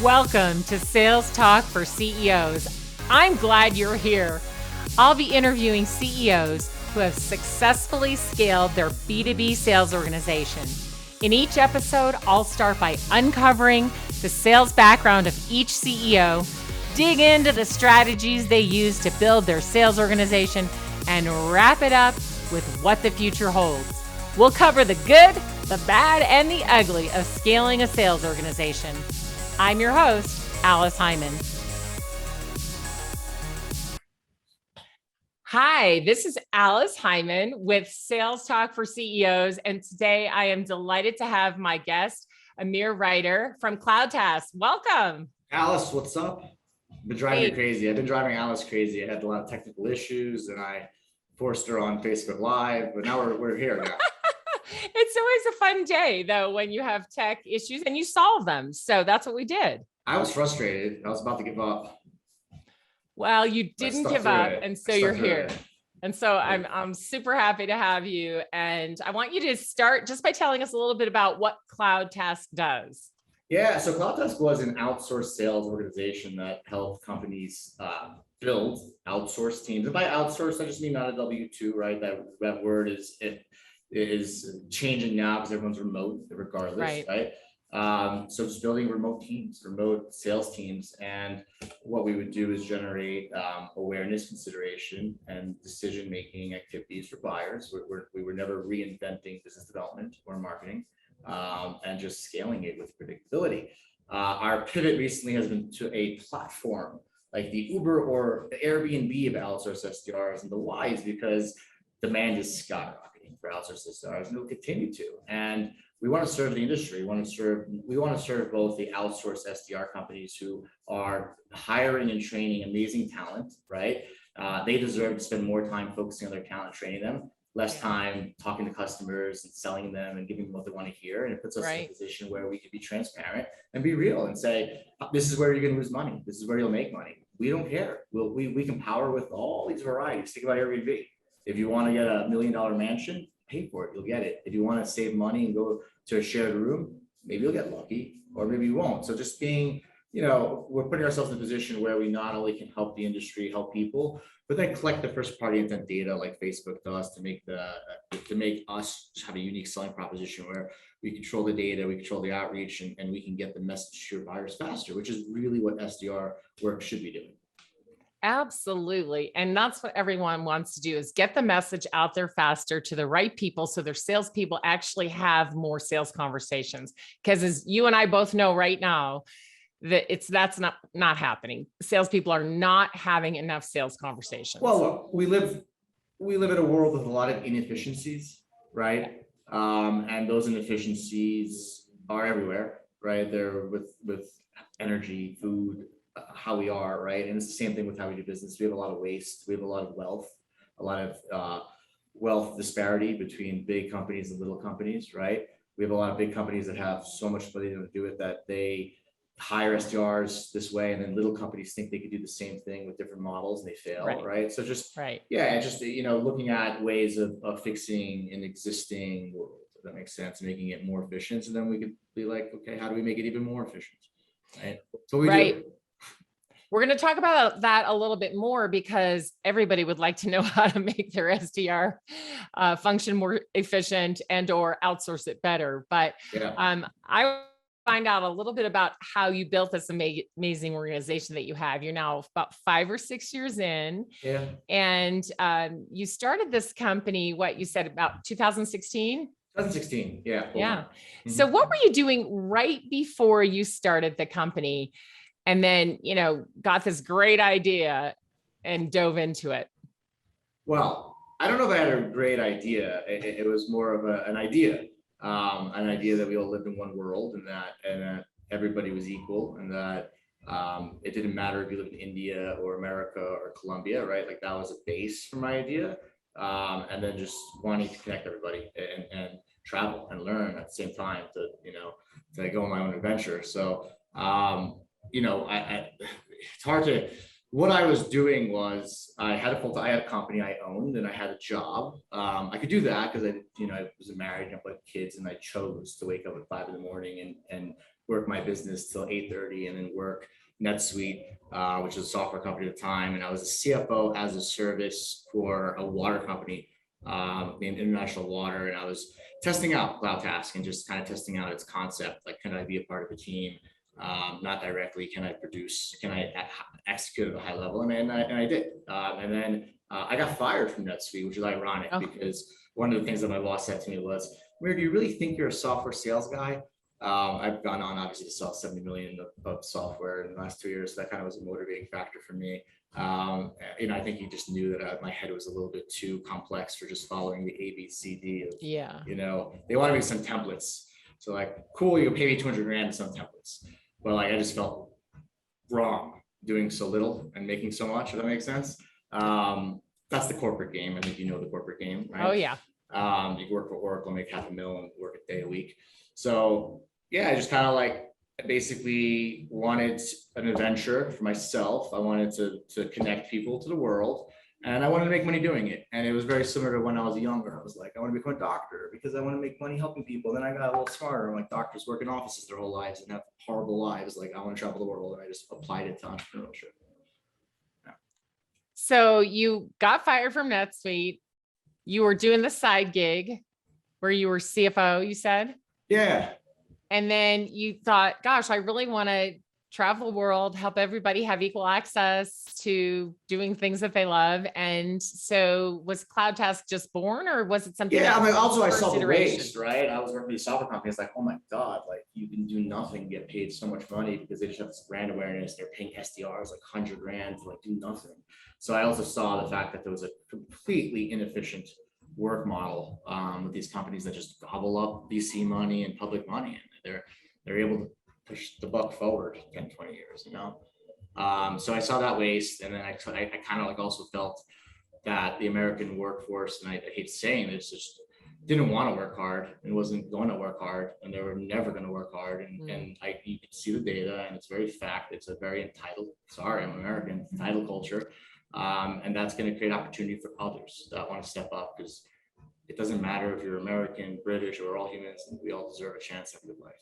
Welcome to Sales Talk for CEOs. I'm glad you're here. I'll be interviewing CEOs who have successfully scaled their B2B sales organization. In each episode, I'll start by uncovering the sales background of each CEO, dig into the strategies they use to build their sales organization, and wrap it up with what the future holds. We'll cover the good, the bad, and the ugly of scaling a sales organization. I'm your host, Alice Hyman. Hi, this is Alice Hyman with Sales Talk for CEOs, and today I am delighted to have my guest, Amir Reiter from CloudTask. Welcome. Alice, what's up? I've been driving you crazy. I've been driving Alice crazy. I had a lot of technical issues and I forced her on Facebook Live, but now we're here now. It's always a fun day, though, when you have tech issues and you solve them. So that's what we did. I was frustrated. I was about to give up. Well, you didn't give up, and so you're here. And so I'm super happy to have you. And I want you to start just by telling us a little bit about what CloudTask does. Yeah, so CloudTask was an outsourced sales organization that helped companies build outsourced teams. And by outsourced, I just mean not a W-2, right? That word is changing now because everyone's remote regardless, right? So just building remote teams, remote sales teams. And what we would do is generate awareness, consideration, and decision-making activities for buyers. We were never reinventing business development or marketing and just scaling it with predictability. Our pivot recently has been to a platform like the Uber or the Airbnb of outsourced SDRs. And the why is because demand is skyrocketing for outsourced SDRs, and it will continue to. And we want to serve the industry. We want to serve both the outsourced SDR companies who are hiring and training amazing talent, right? They deserve to spend more time focusing on their talent and training them, less time talking to customers and selling them and giving them what they want to hear. And it puts us in a position where we can be transparent and be real and say, this is where you're going to lose money. This is where you'll make money. We don't care. We can power with all these varieties. Think about Airbnb. If you want to get $1 million mansion, pay for it, you'll get it. If you want to save money and go to a shared room, maybe you'll get lucky or maybe you won't. So just being, we're putting ourselves in a position where we not only can help the industry, help people, but then collect the first party intent data like Facebook does to make us have a unique selling proposition where we control the data, we control the outreach, and we can get the message to your buyers faster, which is really what SDR work should be doing. Absolutely. And that's what everyone wants to do, is get the message out there faster to the right people so their salespeople actually have more sales conversations. Because as you and I both know right now, that's not happening. Salespeople are not having enough sales conversations. Well, look, we live in a world with a lot of inefficiencies, right? And those inefficiencies are everywhere, right? They're with energy, food, how we are, right? And it's the same thing with how we do business. We have a lot of waste. We have a lot of wealth disparity between big companies and little companies, right? We have a lot of big companies that have so much money to do it that they hire SDRs this way, and then little companies think they could do the same thing with different models and they fail, right? So just looking at ways of fixing an existing world, if that makes sense, making it more efficient, and then we could be like, okay, how do we make it even more efficient, right? So we do. We're going to talk about that a little bit more because everybody would like to know how to make their SDR function more efficient and or outsource it better. But I find out a little bit about how you built this amazing organization that you have. You're now about 5 or 6 years in. Yeah. And you started this company, what you said, about 2016? 2016, yeah. Yeah. Mm-hmm. So what were you doing right before you started the company? And then, got this great idea and dove into it? Well, I don't know if I had a great idea. It was more of an idea that we all lived in one world and that everybody was equal, and that it didn't matter if you lived in India or America or Colombia, right? Like that was a base for my idea. And then just wanting to connect everybody and travel and learn at the same time to go on my own adventure. So, it's hard to, what I was doing was I had a company I owned and I had a job. I could do that because I was married and I had kids, and I chose to wake up at 5 a.m. and work my business till 8:30 and then work NetSuite, which is a software company at the time. And I was a CFO as a service for a water company named International Water. And I was testing out CloudTask and just kind of testing out its concept. Like, can I be a part of a team? Not directly. Can I produce? Can I execute at a high level? And I did. And then I got fired from NetSuite, which is ironic because one of the things that my boss said to me was, "Amir, do you really think you're a software sales guy?" I've gone on obviously to sell 70 million of software in the last 2 years. So that kind of was a motivating factor for me. I think he just knew that my head was a little bit too complex for just following the ABCD of, they wanted me some templates. So like, cool, you pay me 200 grand in some templates. But like, I just felt wrong doing so little and making so much, if that makes sense. That's the corporate game. I think you know the corporate game, right? Oh yeah. You can work for Oracle, make $500,000 and work a day a week. So yeah, I just kind of like basically wanted an adventure for myself. I wanted to connect people to the world, and I wanted to make money doing it. And it was very similar to when I was younger. I was like, I want to become a doctor because I want to make money helping people. Then I got a little smarter. I'm like, doctors work in offices their whole lives and have horrible lives. Like, I want to travel the world, and I just applied it to entrepreneurship. Yeah. So you got fired from NetSuite. You were doing the side gig where you were CFO, you said? Yeah. And then you thought, gosh, I really want to travel the world, help everybody have equal access to doing things that they love. And so was CloudTask just born, or was it something? Yeah, I mean, also I saw the waste, right? I was working with a software company. It's like, oh my God, like you can do nothing, get paid so much money because they just have this brand awareness. They're paying SDRs like 100 grand to like do nothing. So I also saw the fact that there was a completely inefficient work model with these companies that just gobble up VC money and public money, and they're able to push the buck forward 10, 20 years, So I saw that waste, and then I kind of like also felt that the American workforce, and I hate saying this, just didn't want to work hard and wasn't going to work hard, and they were never going to work hard. And you can see the data, and it's very fact. It's a very entitled, sorry, I'm American, entitled culture. And that's going to create opportunity for others that want to step up, because it doesn't matter if you're American, British, or we're all humans, and we all deserve a chance to have a good life.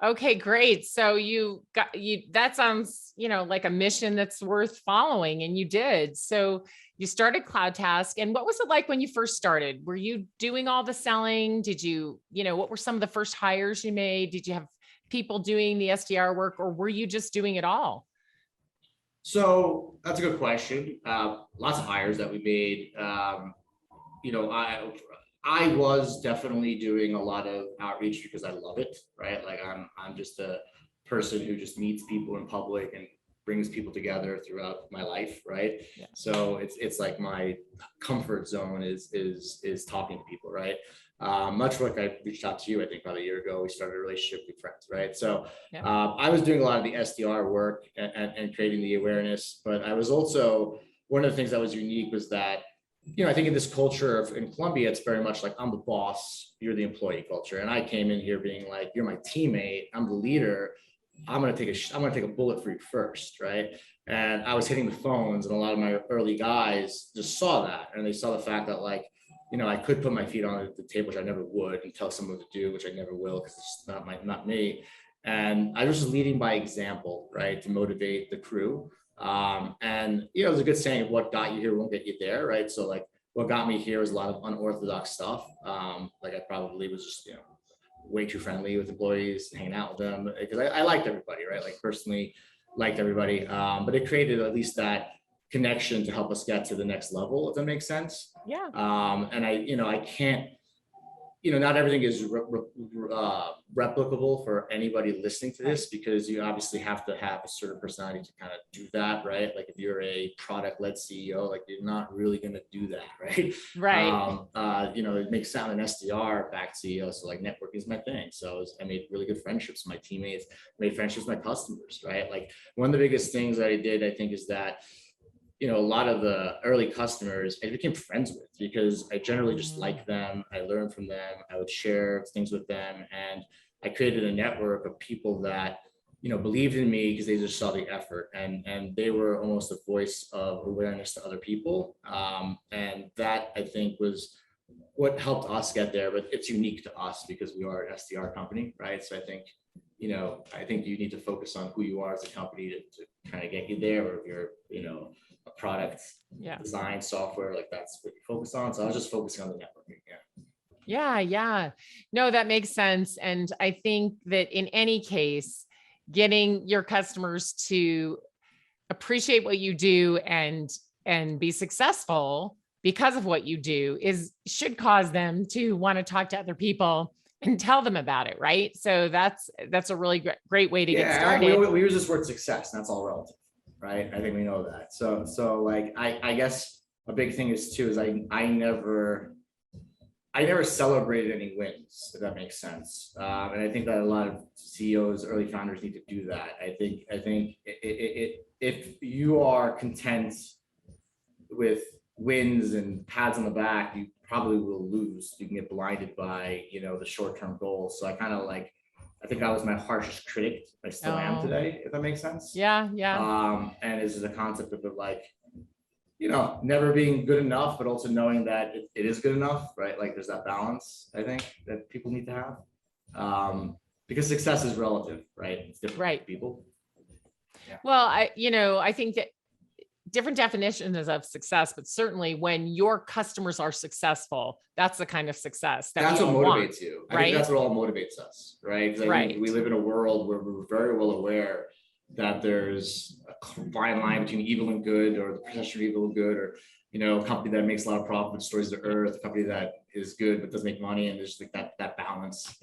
Okay, great. So that sounds, like a mission that's worth following, and you did. So you started CloudTask, and what was it like when you first started? Were you doing all the selling? Did you, what were some of the first hires you made? Did you have people doing the SDR work, or were you just doing it all? So that's a good question. Lots of hires that we made. I was definitely doing a lot of outreach because I love it, right? Like I'm just a person who just meets people in public and brings people together throughout my life, right? Yeah. So it's like my comfort zone is talking to people, right? Much like I reached out to you, I think about a year ago, we started a relationship with friends, right? So I was doing a lot of the SDR work and creating the awareness, but I was also, one of the things that was unique was that, I think in this culture in Colombia, it's very much like I'm the boss, you're the employee culture. And I came in here being like, you're my teammate, I'm the leader. I'm going to take a bullet for you first, right? And I was hitting the phones, and a lot of my early guys just saw that, and they saw the fact that like, I could put my feet on the table, which I never would, and tell someone to do, which I never will, because it's not me. And I was just leading by example, right, to motivate the crew. And there's a good saying, what got you here won't get you there, right? So like, what got me here was a lot of unorthodox stuff. Like I probably was just, way too friendly with employees, hanging out with them, because I liked everybody, right? Like personally liked everybody. But it created at least that connection to help us get to the next level, if that makes sense. Yeah. And I can't, not everything is replicable for anybody listening to this, because you obviously have to have a certain personality to kind of do that, right? Like if you're a product-led CEO, like you're not really going to do that, right? Right. It makes sense. I'm an SDR-backed CEO, so like networking is my thing. So I made really good friendships with my teammates, made friendships with my customers, right? Like one of the biggest things that I did, I think, is that a lot of the early customers I became friends with, because I generally just liked them. I learned from them. I would share things with them. And I created a network of people that, believed in me because they just saw the effort, and they were almost a voice of awareness to other people. And that, I think, was what helped us get there, but it's unique to us because we are an SDR company, right? So I think I think you need to focus on who you are as a company to kind of get you there, or if you're, a product design software, like that's what you focus on. So I was just focusing on the networking. Yeah. No, that makes sense. And I think that in any case, getting your customers to appreciate what you do and be successful because of what you do should cause them to want to talk to other people and tell them about it, right? So that's a really great way to get started. We use this word success, and that's all relative, right? I think we know that. So like I guess a big thing is I never celebrated any wins, if that makes sense. And I think that a lot of CEOs, early founders need to do that. I think if you are content with wins and pats on the back, you probably will lose. You can get blinded by, the short-term goals. So I think I was my harshest critic. I still am today, if that makes sense. Yeah. And this is a concept of never being good enough, but also knowing that it is good enough, right? Like there's that balance, I think, that people need to have. Because success is relative, right? It's different for people. Yeah. Well, I think that different definitions of success, but certainly when your customers are successful, that's the kind of success that's what motivates you. I think that's what all motivates us, right? Right. We live in a world where we're very well aware that there's a fine line between evil and good, or the perception of evil and good, or a company that makes a lot of profit, destroys the earth, a company that is good but doesn't make money, and there's like that balance.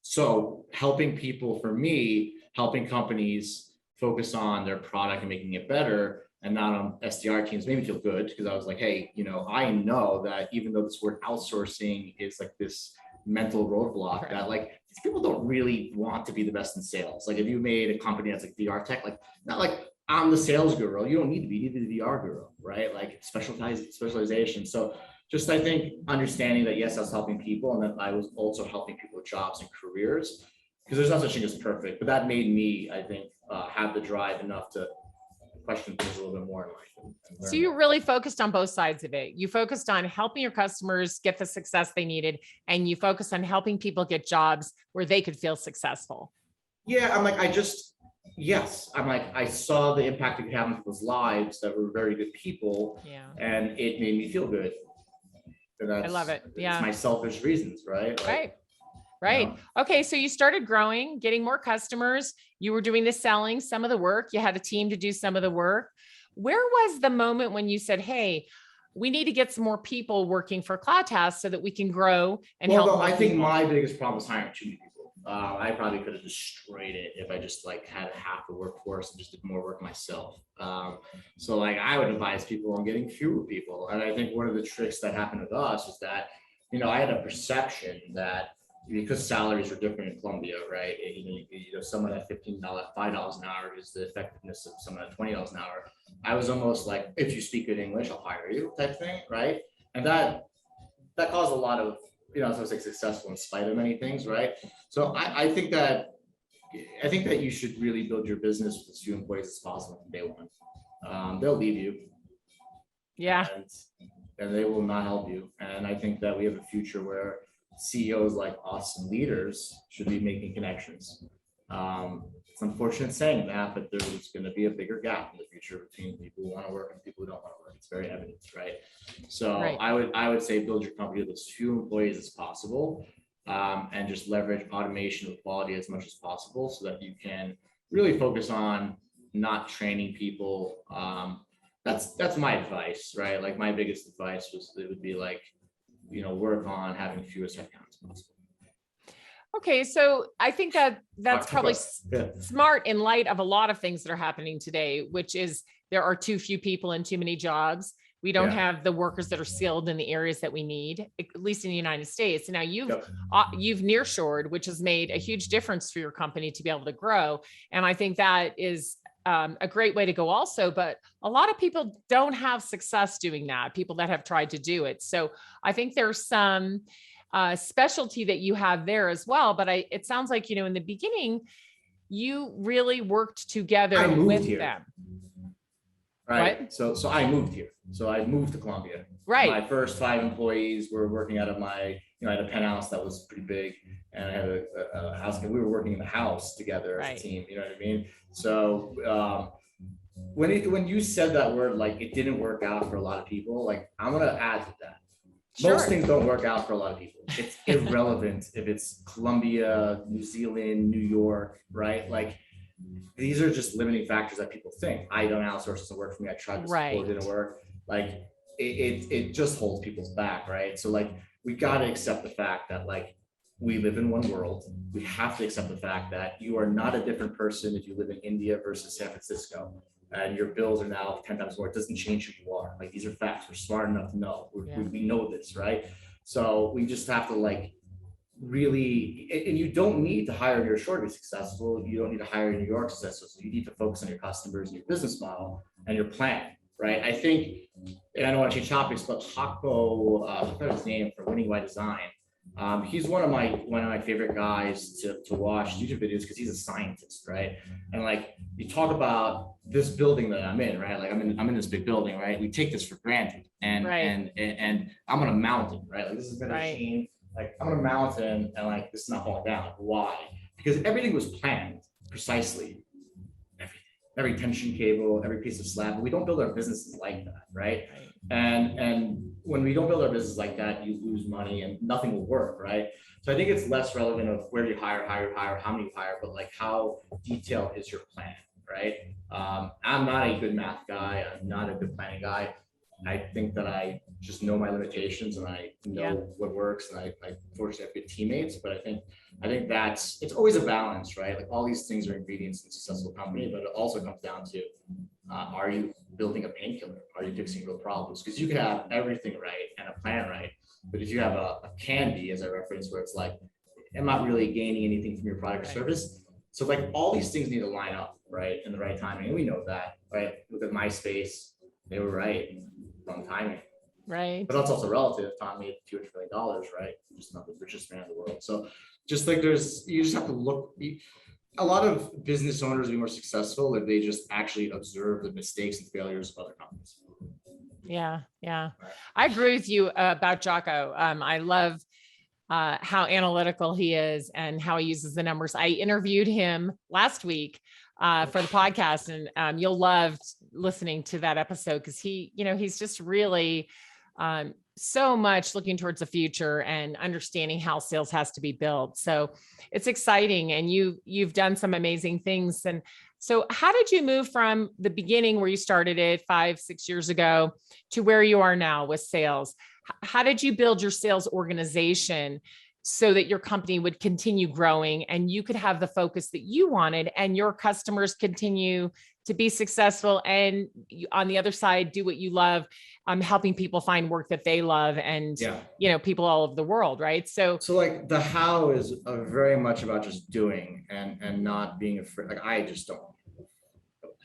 So helping people, for me, helping companies focus on their product and making it better, and not on SDR teams, made me feel good, because I was like, hey, I know that even though this word outsourcing is like this mental roadblock, that like these people don't really want to be the best in sales. Like if you made a company that's like VR tech, like not like I'm the sales guru, you don't need to be, you need to be the VR guru, right? Like specialization. So just, I think, understanding that, yes, I was helping people, and that I was also helping people with jobs and careers, because there's no such thing as perfect, but that made me, I think, have the drive enough to question things a little bit more in life. So you really focused on both sides of it. You focused on helping your customers get the success they needed, and you focused on helping people get jobs where they could feel successful. Yeah, I'm like, I saw the impact it could have on people's lives that were very good people, and it made me feel good. I love it. Yeah. It's my selfish reasons, right? Right. Okay. So you started growing, getting more customers. You were doing the selling, some of the work. You had a team to do some of the work. Where was the moment when you said, hey, we need to get some more people working for CloudTask so that we can grow and help? I think my biggest problem was hiring too many people. I probably could have destroyed it if I just like had half the workforce and just did more work myself. So like I would advise people on getting fewer people. And I think one of the tricks that happened with us was that, I had a perception that, because salaries are different in Colombia, right? Someone at $5 an hour is the effectiveness of someone at $20 an hour. I was almost like, if you speak good English, I'll hire you type thing, right? And that caused a lot of, so I was like successful in spite of many things, right? So I think that you should really build your business with as few employees as possible from day one. They'll leave you. Yeah. And they will not help you. And I think that we have a future where CEOs like us and leaders should be making connections. It's unfortunate saying that, but there's going to be a bigger gap in the future between people who want to work and people who don't want to work. It's very evident, right? So I would say build your company with as few employees as possible, and just leverage automation with quality as much as possible, so that you can really focus on not training people. That's my advice, right? Like my biggest advice would be like, work on having the fewest headcount as possible. Okay, so I think that's probably smart in light of a lot of things that are happening today, which is there are too few people and too many jobs. We don't have the workers that are skilled in the areas that we need, at least in the United States. Now you've nearshored, which has made a huge difference for your company to be able to grow. And I think that is a great way to go also, but a lot of people don't have success doing that, people that have tried to do it. So I think there's some specialty that you have there as well. But it sounds like, in the beginning, you really worked together with them. Right. So I moved here. So I moved to Colombia. Right. My first 5 employees were working out of my I had a penthouse that was pretty big, and I had a house, and we were working in the house together as a team. You know what I mean? So when you said that word, like it didn't work out for a lot of people, like I'm gonna add to that. Most things don't work out for a lot of people. It's irrelevant if it's Colombia, New Zealand, New York, right? Like these are just limiting factors that people think. I don't outsource, doesn't work for me. I tried this before, it didn't work. Like it just holds people's back, right? So like we got to accept the fact that like we live in one world. We have to accept the fact that you are not a different person if you live in India versus San Francisco, and your bills are now 10 times more. It doesn't change who you are. Like these are facts. We're smart enough to know. We know this, right? So we just have to like really, and you don't need to hire New York Shore to be successful. You don't need to hire New York successful. So you need to focus on your customers and your business model and your plan, right? I think, and I don't want to change topics, but Hako, I forgot his name, for Winning by Design. He's one of my favorite guys to watch YouTube videos because he's a scientist, right? And like you talk about this building that I'm in, right? Like I'm in this big building, right? We take this for granted, and I'm on a mountain, right? Like this has been a machine. Like I'm on a mountain, and like this is not falling down. Why? Because everything was planned precisely. Every tension cable, every piece of slab. We don't build our businesses like that, right? And when we don't build our business like that, you lose money and nothing will work, right? So I think it's less relevant of where you hire, how many you hire, but like how detailed is your plan, right? I'm not a good math guy. I'm not a good planning guy. I think that I just know my limitations and I know what works, and I fortunately have good teammates. But I think that's, it's always a balance, right? Like all these things are ingredients in a successful company, but it also comes down to are you building a painkiller? Are you fixing real problems? Because you can have everything right and a plan right, but if you have a candy, as I referenced, where it's like, I'm not really gaining anything from your product or service. So like all these things need to line up, right, in the right timing, and we know that, right? Look at MySpace, they were right, wrong timing. Right. But that's also relative. Tom made $200 million, right? Just not the richest man in the world. So just like you just have to look. A lot of business owners will be more successful if they just actually observe the mistakes and failures of other companies. Yeah. I agree with you about Jocko. I love how analytical he is and how he uses the numbers. I interviewed him last week for the podcast, and you'll love listening to that episode because he's just really so much looking towards the future and understanding how sales has to be built. So it's exciting, and you've done some amazing things. And so how did you move from the beginning where you started it 5-6 years ago to where you are now with sales? How did you build your sales organization so that your company would continue growing and you could have the focus that you wanted and your customers continue to be successful, and on the other side, do what you love, helping people find work that they love, and people all over the world, right? So like the how is very much about just doing and not being afraid. Like I just don't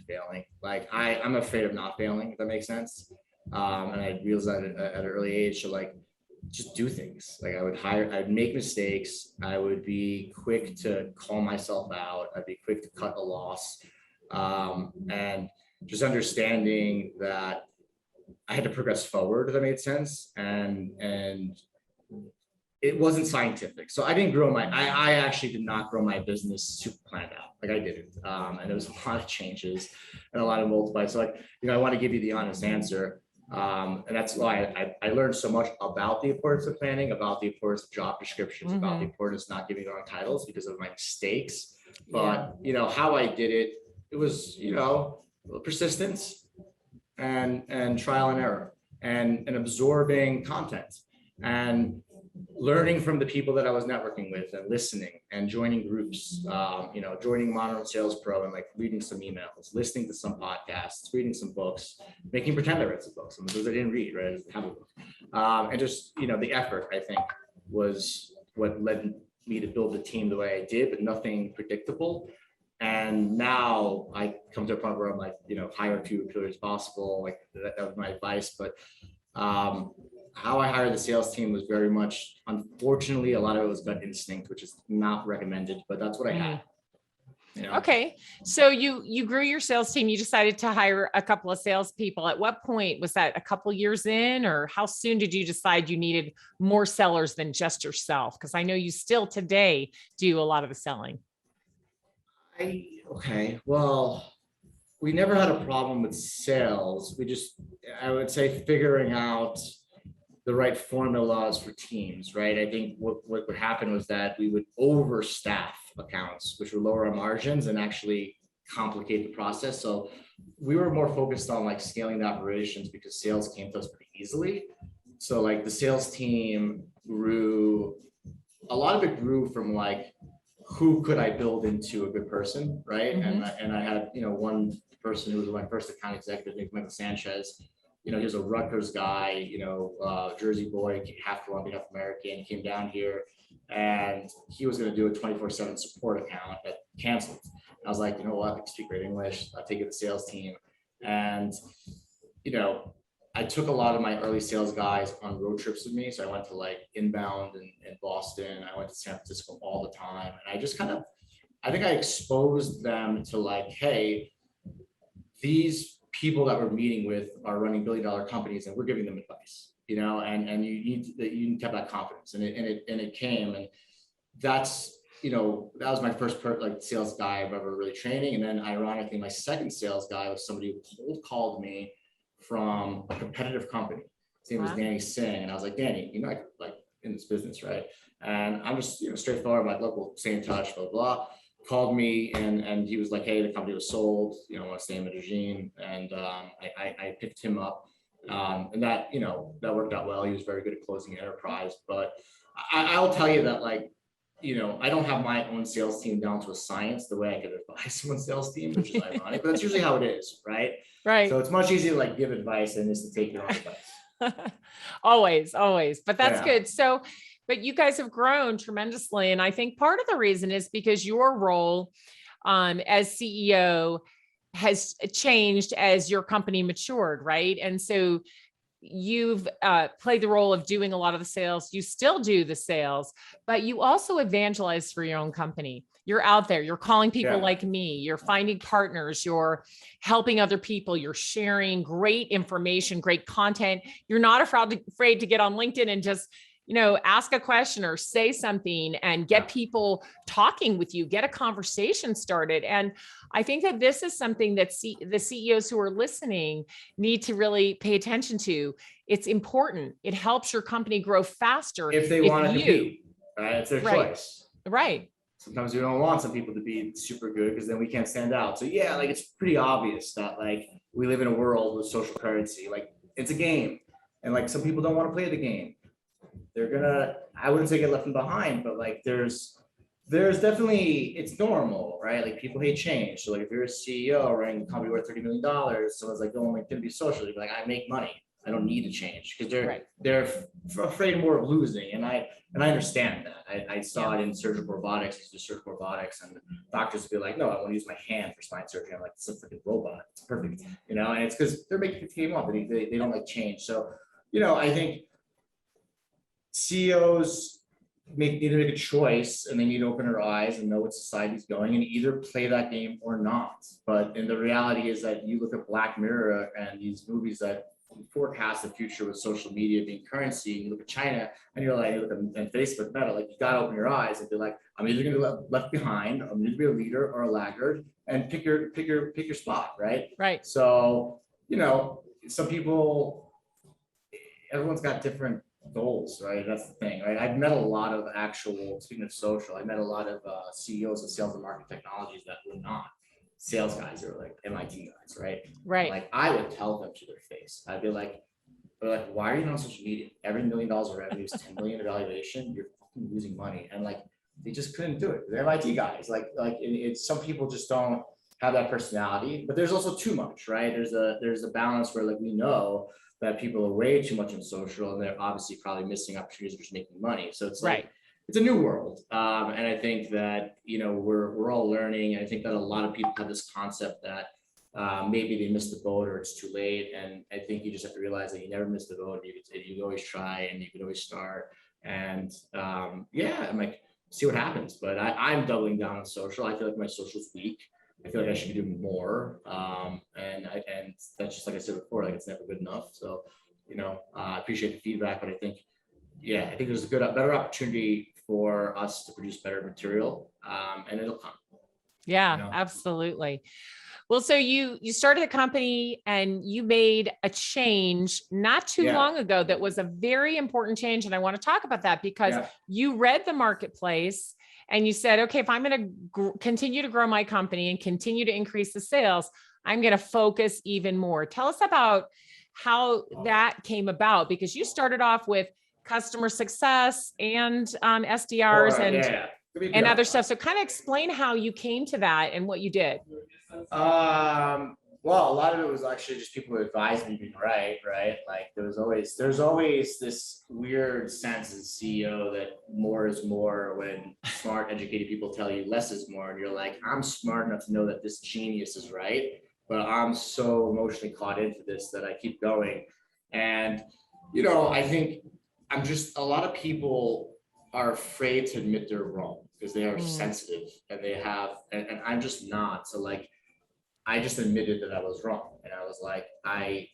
failing. Like I'm afraid of not failing, if that makes sense. And I realized that at an early age. So like just do things. Like I'd make mistakes. I would be quick to call myself out. I'd be quick to cut a loss. And just understanding that I had to progress forward, if that made sense. And it wasn't scientific. So I didn't grow I actually did not grow my business super planned out. Like I didn't. And there was a lot of changes and a lot of multiply. So like, I want to give you the honest answer. And that's why I learned so much about the importance of planning, about the importance of job descriptions, about the importance of not giving the wrong titles because of my mistakes. But, how I did it, it was, persistence and trial and error and absorbing content and learning from the people that I was networking with and listening and joining groups, joining Modern Sales Pro and like reading some emails, listening to some podcasts, reading some books, making pretend I read some books, some of those I didn't read, right? I didn't have a book. And just, the effort, I think, was what led me to build the team the way I did, but nothing predictable. And now I come to a point where I'm like, hire few recruiters as possible. Like that was my advice. But how I hired the sales team was very much, unfortunately, a lot of it was gut instinct, which is not recommended, but that's what I had. you know. Okay. So you grew your sales team. You decided to hire a couple of salespeople. At what point was that? A couple years in, or how soon did you decide you needed more sellers than just yourself? Because I know you still today do a lot of the selling. Okay, well, we never had a problem with sales. I would say figuring out the right formulas for teams, right? I think what would happen was that we would overstaff accounts, which would lower our margins and actually complicate the process. So we were more focused on like scaling the operations because sales came to us pretty easily. So like the sales team grew, a lot of it grew from like, who could I build into a good person, right? Mhm. And I had, one person who was my first account executive, named Michael Sanchez. He was a Rutgers guy, Jersey boy, half Colombian, half American. He came down here and he was going to do a 24/7 support account that canceled. I was like, you know what, I can speak great English. I'll take it to the sales team. And, I took a lot of my early sales guys on road trips with me. So I went to like Inbound in Boston. I went to San Francisco all the time. And I just I think I exposed them to like, hey, these people that we're meeting with are running billion-dollar companies and we're giving them advice, and you need to have that confidence. And it came. And that's, that was my first sales guy I've ever really training. And then ironically, my second sales guy was somebody who cold called me from a competitive company. His name was Danny Singh. And I was like, Danny, like in this business, right? And I'm just, straightforward. I'm like, look, we'll stay in touch, blah, blah. Called me and he was like, hey, the company was sold, I want to stay in Medellin. And I picked him up. And that, that worked out well. He was very good at closing enterprise. But I'll tell you that like, I don't have my own sales team down to a science the way I could advise someone's sales team, which is ironic, but that's usually how it is, right? Right. So it's much easier to like give advice than just to take your own advice. Always. But that's good. So, but you guys have grown tremendously. And I think part of the reason is because your role as CEO has changed as your company matured, right? And so you've played the role of doing a lot of the sales. You still do the sales, but you also evangelize for your own company. You're out there, you're calling people like me, you're finding partners, you're helping other people, you're sharing great information, great content. You're not afraid to get on LinkedIn and just, ask a question or say something and get people talking with you, get a conversation started. And I think that this is something that the CEOs who are listening need to really pay attention to. It's important. It helps your company grow faster. If they want to compete, right? It's their choice. Right. Sometimes we don't want some people to be super good because then we can't stand out. So yeah, like it's pretty obvious that like we live in a world with social currency. Like it's a game. And like some people don't want to play the game. I wouldn't say get left behind, but like there's definitely, it's normal, right? Like people hate change. So like if you're a CEO running a company worth $30 million, someone's like, going LinkedIn to be social. You're like, I make money. I don't need to change because they're afraid more of losing. And I understand that. I saw it in surgical robotics. I used to do surgical robotics and doctors would be like, no, I want to use my hand for spine surgery. I'm like, it's a freaking robot. It's perfect. And it's because they're making the game up. They don't like change. So, I think CEOs need to make a choice and they need to open their eyes and know what society's going and either play that game or not. But the reality is that you look at Black Mirror and these movies that forecast the future with social media being currency, and you look at China and you're like, and Facebook Meta, like you gotta open your eyes and be like, I'm either gonna be left behind, I'm gonna be a leader or a laggard, and pick your spot, right? Right. So, some people, everyone's got different goals, right? That's the thing, right? I've met a lot of speaking of social, I met a lot of CEOs of sales and marketing technologies that were not sales guys. They were like MIT guys, right? Right. Like I would tell them to their face. I'd be like, they're like, why are you not on social media? Every $1 million of revenue is 10 million evaluation. You're fucking losing money. And like, they just couldn't do it. They're MIT guys. Like it's some people just don't have that personality, but there's also too much, right? There's a balance where like we know that people are way too much on social and they're obviously probably missing opportunities for just making money. So it's like, it's a new world. And I think that, we're all learning. I think that a lot of people have this concept that maybe they missed the boat or it's too late. And I think you just have to realize that you never miss the boat. You can always try and you can always start. And I'm like, see what happens. But I'm doubling down on social. I feel like my social's weak. I feel like I should be doing more. And that's just like I said before, like it's never good enough. So, I appreciate the feedback, but I think there's a better opportunity for us to produce better material, and it'll come. Yeah, absolutely. Well, so you started a company and you made a change not too long ago that was a very important change. And I want to talk about that because you read the marketplace and you said, okay, if I'm going to continue to grow my company and continue to increase the sales, I'm going to focus even more. Tell us about how that came about, because you started off with customer success and SDRs and other stuff. So kind of explain how you came to that and what you did. Well, a lot of it was actually just people who advised me being right? Like there's always this weird sense as a CEO that more is more when smart, educated people tell you less is more. And you're like, I'm smart enough to know that this genius is right, but I'm so emotionally caught into this that I keep going. And, I think a lot of people are afraid to admit they're wrong because they are sensitive and and I'm just not. So like, I just admitted that I was wrong. And I was like, I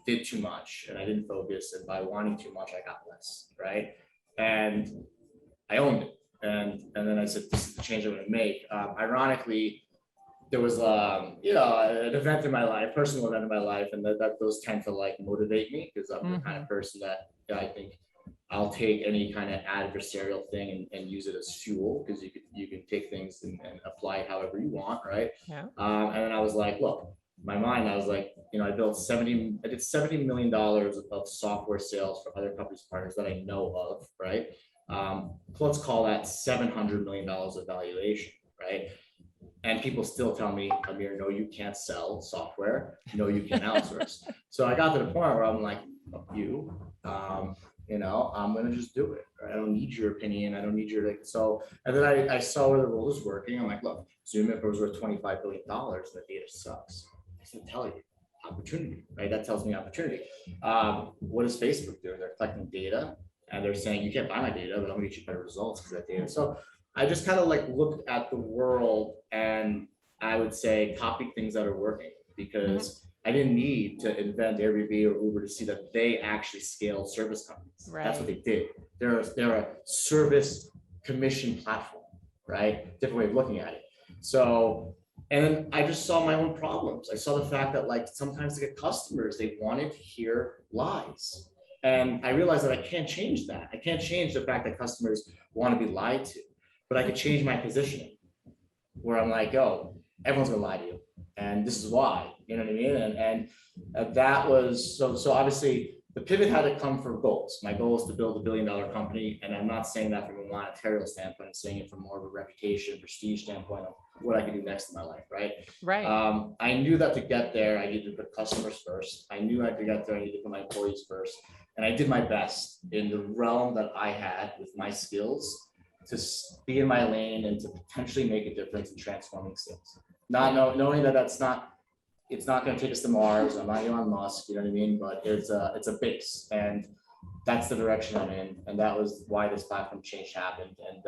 did too much and I didn't focus. And by wanting too much, I got less. Right. And I owned it. And then I said, this is the change I'm going to make. Ironically, there was, an event in my life, personal event in my life. And that those tend to like motivate me because I'm the kind of person that I think I'll take any kind of adversarial thing and use it as fuel, because you can take things and apply it however you want, right? Yeah. And then I was like, look, my mind, I was like, I did $70 million of software sales for other companies, partners that I know of, right? Let's call that $700 million of valuation, right? And people still tell me, Amir, no, you can't sell software. No, you can't outsource. So I got to the point where I'm like, fuck you. I'm going to just do it. Right? I don't need your opinion. I don't need your, and then I saw where the role was working. I'm like, look, Zoom, if it was worth $25 billion, the data sucks. I said, tell you, opportunity, right? That tells me opportunity. What does Facebook do? They're collecting data and they're saying, you can't buy my data, but I'm going to get you better results because of that data. So I just kind of like looked at the world and I would say copy things that are working, because I didn't need to invent Airbnb or Uber to see that they actually scaled service companies. Right. That's what they did. They're a service commission platform, right? Different way of looking at it. So, and then I just saw my own problems. I saw the fact that like sometimes to get customers, they wanted to hear lies. And I realized that I can't change that. I can't change the fact that customers want to be lied to, but I could change my positioning where I'm like, oh, everyone's gonna lie to you. And this is why, you know what I mean? And that was, so obviously the pivot had to come for goals. My goal is to build $1 billion company. And I'm not saying that from a monetary standpoint, I'm saying it from more of a reputation, prestige standpoint of what I can do next in my life, right? Right. I knew that to get there, I needed to put customers first. I knew I could get there, I needed to put my employees first. And I did my best in the realm that I had with my skills to be in my lane and to potentially make a difference in transforming sales. Knowing that it's not going to take us to Mars. I'm not Elon Musk, you know what I mean? But it's a base, and that's the direction I'm in, and that was why this platform change happened. And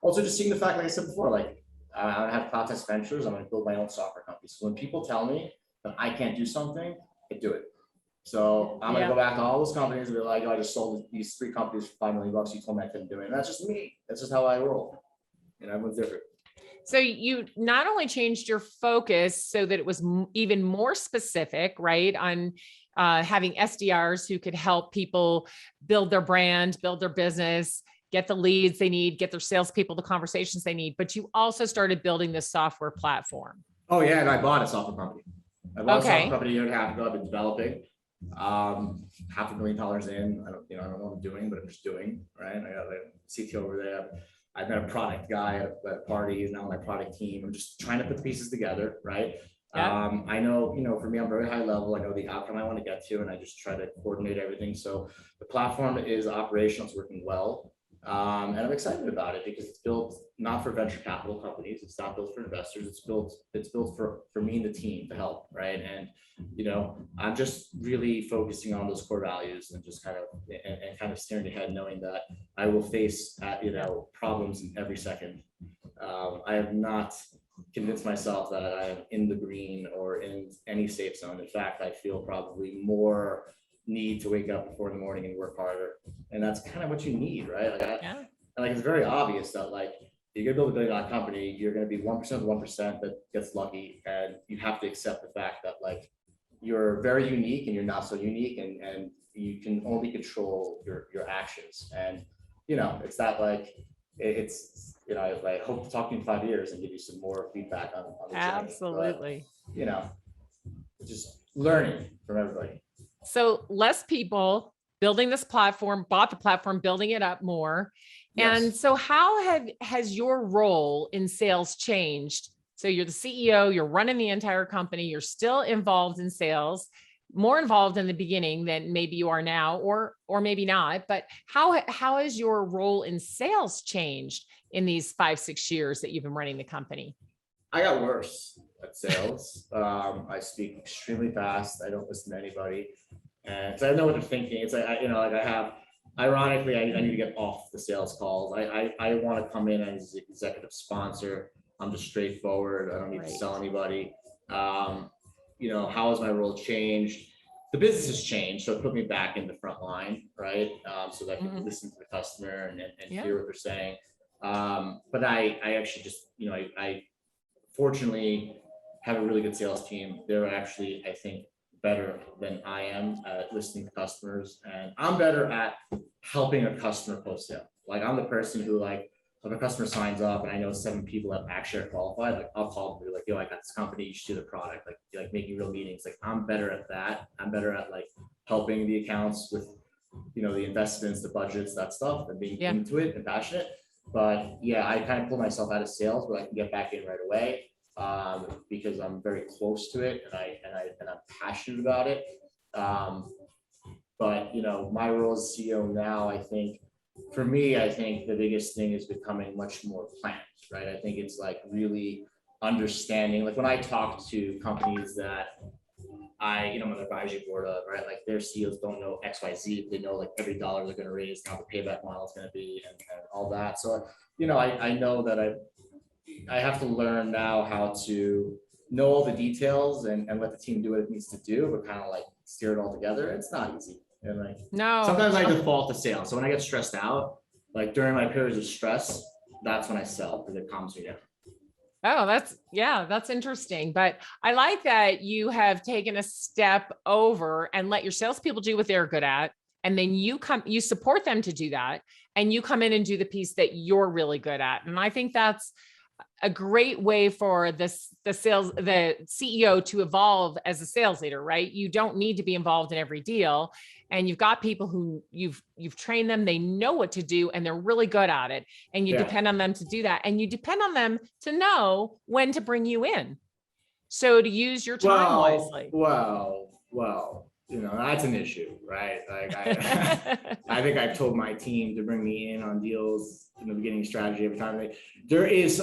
also just seeing the fact, like I said before, like I'm gonna have CloudTask Ventures. I'm gonna build my own software company. So when people tell me that I can't do something, I do it. So I'm gonna go back to all those companies and be like, oh, I just sold these 3 companies for $5 million. You told me I couldn't do it. And that's just me. That's just how I roll. And everyone's different. So you not only changed your focus so that it was even more specific, right, on having SDRs who could help people build their brand, build their business, get the leads they need, get their salespeople the conversations they need, but you also started building this software platform. Oh yeah, and I bought a software company. I bought a software company a year and a half ago. I've been developing. $500,000 in. I don't know what I'm doing, but I'm just doing, right? I got a CTO over there. I've met a product guy at a party. He's now on my product team. I'm just trying to put the pieces together, right? Yeah. I know, for me, I'm very high level. I know the outcome I want to get to, and I just try to coordinate everything. So the platform is operational. It's working well. And I'm excited about it because it's built not for venture capital companies. It's not built for investors. It's built for me and the team to help, right? And I'm just really focusing on those core values and just kind of steering ahead, knowing that I will face, problems in every second. I have not convinced myself that I am in the green or in any safe zone. In fact, I feel probably more need to wake up before in the morning and work harder. And that's kind of what you need, right? Like it's very obvious that like you're gonna build a $1 billion company, you're gonna be 1% of the 1% that gets lucky, and you have to accept the fact that like you're very unique and you're not so unique, and you can only control your actions. And it's that like I hope to talk to you in 5 years and give you some more feedback on the journey. Absolutely. But, just learning from everybody. So less people building this platform, bought the platform, building it up more. Yes. And so how has your role in sales changed? So you're the CEO, you're running the entire company, you're still involved in sales, more involved in the beginning than maybe you are now, or maybe not. But how has your role in sales changed in these 5-6 years that you've been running the company? I got worse at sales. I speak extremely fast. I don't listen to anybody, and so I know what they're thinking. It's like ironically, I need to get off the sales calls. I want to come in as executive sponsor. I'm just straightforward. I don't need to sell anybody. How has my role changed? The business has changed, so it put me back in the front line, right? So that I can listen to the customer and hear what they're saying. But I actually just, I fortunately have a really good sales team. They're actually, I think, better than I am at listening to customers, and I'm better at helping a customer post sale. Like I'm the person who like, if a customer signs up and I know 7 people that actually are qualified, like I'll call them and be like, yo, I got this company, you should do the product, like making real meetings. Like I'm better at that. I'm better at like helping the accounts with, the investments, the budgets, that stuff, and being into it and passionate. But yeah, I kind of pull myself out of sales, but I can get back in right away because I'm very close to it and I'm passionate about it. But my role as CEO now, I think, for me, I think the biggest thing is becoming much more planned, right? I think it's like really understanding, like when I talk to companies that I'm on the advisory board of, right? Like their CEOs don't know XYZ. They know like every dollar they're going to raise, how the payback model is going to be, and all that. So, I know that I have to learn now how to know all the details and let the team do what it needs to do, but kind of like steer it all together. It's not easy. And like sometimes I default to sales. So when I get stressed out, like during my periods of stress, that's when I sell because it calms me down. Oh, that's interesting. But I like that you have taken a step over and let your salespeople do what they're good at. And then you support them to do that. And you come in and do the piece that you're really good at. And I think that's a great way for the CEO to evolve as a sales leader, right? You don't need to be involved in every deal. And you've got people who you've trained them, they know what to do and they're really good at it. And you depend on them to do that. And you depend on them to know when to bring you in. So to use your time wisely. Well, that's an issue, right? Like I think I've told my team to bring me in on deals in the beginning strategy every time. There is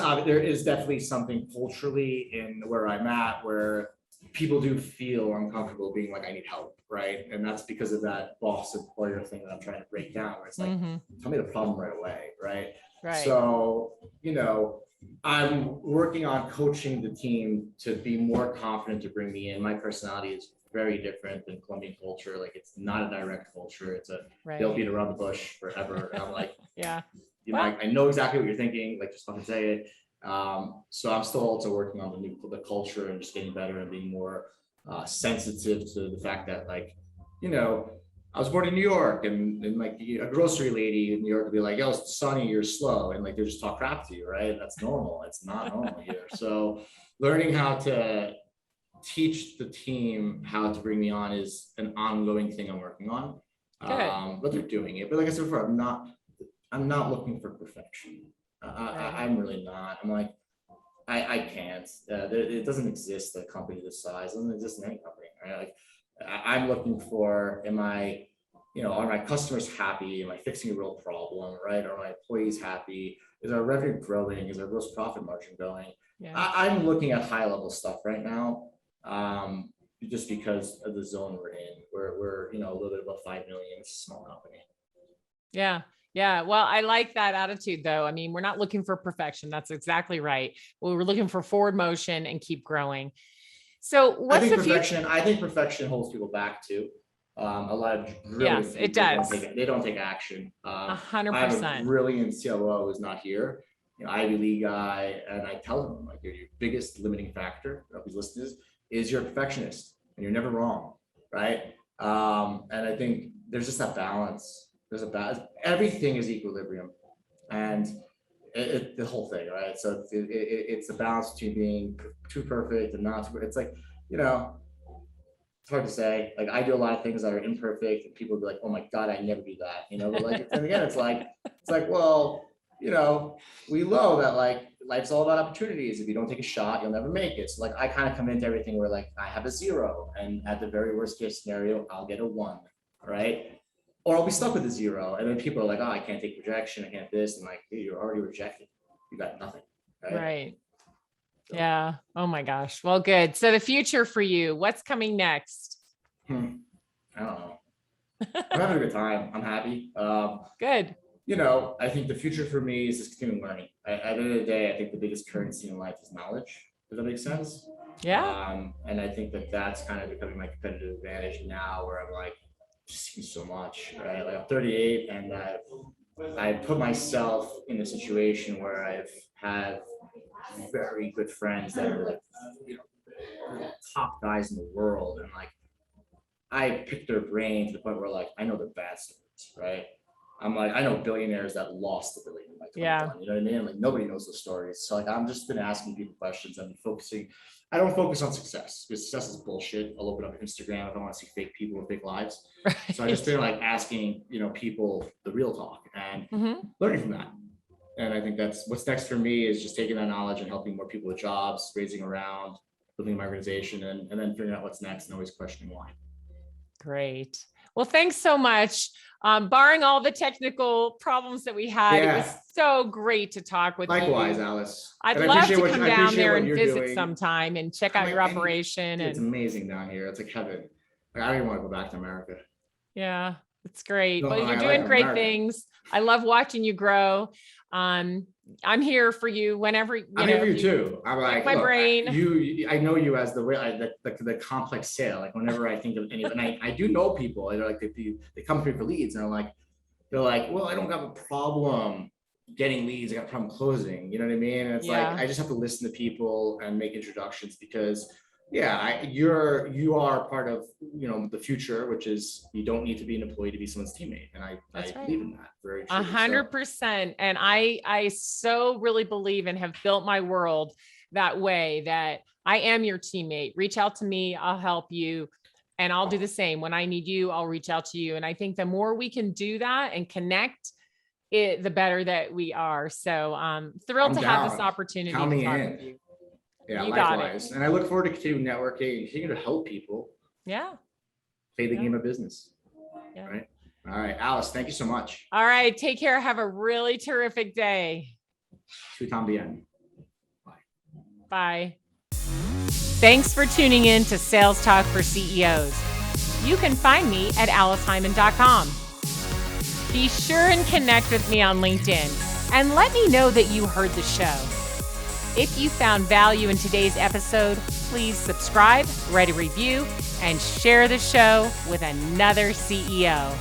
definitely something culturally in where I'm at where people do feel uncomfortable being like, I need help, right? And that's because of that boss employer thing that I'm trying to break down, where it's like, tell me the problem right away, right? So, I'm working on coaching the team to be more confident to bring me in. My personality is very different than Colombian culture. Like it's not a direct culture. It's they'll beat around the bush forever. And I'm like, I know exactly what you're thinking. Like just fucking say it. So I'm still also working on the culture and just getting better and being more sensitive to the fact that like, I was born in New York and like a grocery lady in New York would be like, yo, Sonny, you're slow. And like, they just talk crap to you, right? That's normal. It's not normal here. So learning how to teach the team how to bring me on is an ongoing thing I'm working on. But they're doing it. But like I said before, I'm not looking for perfection. I'm really not. I'm like, I can't. It doesn't exist a company this size. It doesn't exist in any company, right? Like I'm looking for, are my customers happy? Am I fixing a real problem, right? Are my employees happy? Is our revenue growing? Is our gross profit margin going? I'm looking at high level stuff right now. Just because of the zone we're in, we're a little bit above 5 million. It's a small company. Yeah. Yeah. Well, I like that attitude though. I mean, we're not looking for perfection. That's exactly right. Well, we're looking for forward motion and keep growing. So what's the future? I think perfection holds people back too. A lot of Yes, brilliant it people does. they don't take action. A hundred I have a percent. brilliant COO who's not here, Ivy League guy, and I tell him like your biggest limiting factor of these listeners is you're a perfectionist and you're never wrong, right? And I think there's just that balance. There's a balance. Everything is equilibrium, and the whole thing, right? So it's a balance between being too perfect and not too. It's like, you know, it's hard to say. Like I do a lot of things that are imperfect, and people be like, "Oh my god, I never do that," But like, and again, it's like, well, we know that like life's all about opportunities. If you don't take a shot, you'll never make it. So like, I kind of come into everything where like I have a 0, and at the very worst case scenario, I'll get a 1, right? Or I'll be stuck with a 0, and then people are like, "Oh, I can't take rejection. I can't this," and like, hey, you're already rejected. You got nothing, right? Right. Yeah. Oh my gosh. Well, good. So the future for you, what's coming next? I don't know. I'm having a good time. I'm happy. Good. I think the future for me is just continuing learning. At the end of the day, I think the biggest currency in life is knowledge. Does that make sense? Yeah. And I think that that's kind of becoming my competitive advantage now, where I'm like, just seeing so much, right? Like I'm 38, and I put myself in a situation where I've had very good friends that are like, top guys in the world, and like I picked their brain to the point where like I know the bad stories, right? I'm like, I know billionaires that lost $1 billion by 21. Yeah. You know what I mean? Like nobody knows those stories. So like I'm just been asking people questions. I've been focusing. I don't focus on success because success is bullshit. I'll open up Instagram if I want to see fake people with fake lives. Right. So I just been like asking, people the real talk and learning from that. And I think that's what's next for me, is just taking that knowledge and helping more people with jobs, raising around, building my organization, and then figuring out what's next and always questioning why. Great. Well, thanks so much. Barring all the technical problems that we had, It was so great to talk with you. Likewise, Alice. I'd love to come down there and visit sometime and check out your operation. It's amazing down here. It's like heaven. Like I don't even want to go back to America. Yeah, it's great. But you're doing great things. I love watching you grow. I'm here for you whenever I'm here for you too. I'm like, my brain. I know you as the complex sale. Like whenever I think of any, and I do know people, and they're like they come to me for leads, and they're like, well, I don't have a problem getting leads. I got a problem closing. You know what I mean? And it's like I just have to listen to people and make introductions because. Yeah, you are part of the future, which is you don't need to be an employee to be someone's teammate, and I believe in that very true. 100%, and I so really believe and have built my world that way, that I am your teammate. Reach out to me, I'll help you, and I'll do the same. When I need you, I'll reach out to you. And I think the more we can do that and connect, the better that we are. So thrilled to have this opportunity. Count me in. Yeah, likewise. And I look forward to continuing networking and continue to help people. Yeah. Play the game of business. Yeah. Right. All right, Alice, thank you so much. All right. Take care. Have a really terrific day. Tout bien. Bye. Bye. Thanks for tuning in to Sales Talk for CEOs. You can find me at alicehyman.com. Be sure and connect with me on LinkedIn and let me know that you heard the show. If you found value in today's episode, please subscribe, write a review, and share the show with another CEO.